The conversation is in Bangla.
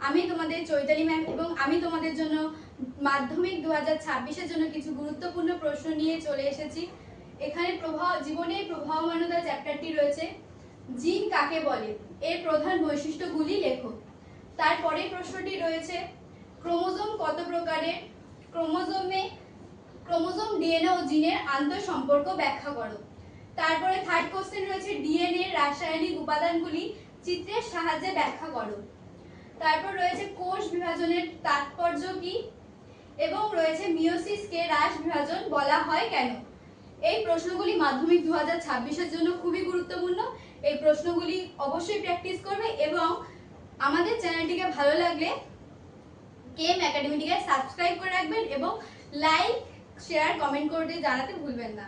আমি তোমাদের চৈতালি ম্যাম এবং আমি তোমাদের জন্য মাধ্যমিক 2026-এর জন্য কিছু গুরুত্বপূর্ণ প্রশ্ন নিয়ে চলে এসেছি। এখানে জীবনের প্রবাহমানতা চ্যাপ্টারটি রয়েছে। জিন কাকে বলে, এর প্রধান বৈশিষ্ট্যগুলি লেখো। তারপরে প্রশ্নটি রয়েছে ক্রোমোজোম কত প্রকারের, ক্রোমোজোম ডিএনএ ও জিনের আন্তঃসম্পর্ক ব্যাখ্যা করো। তারপরে থার্ড কোশ্চেন রয়েছে ডিএনএ রাসায়নিক উপাদানগুলি চিত্রের সাহায্যে ব্যাখ্যা করো। তারপর রয়েছে কোষ বিভাজনের তাৎপর্য কি, এবং রয়েছে মিয়োসিসকে রাশ বিভাজন বলা হয় কেন। এই প্রশ্নগুলি মাধ্যমিক 2026-এর জন্য খুবই গুরুত্বপূর্ণ। এই প্রশ্নগুলি অবশ্যই প্র্যাকটিস করবে এবং আমাদের চ্যানেলটিকে ভালো লাগলে কেএম একাডেমিটিকে সাবস্ক্রাইব করে রাখবেন এবং লাইক, শেয়ার, কমেন্ট করে জানাতে ভুলবেন না।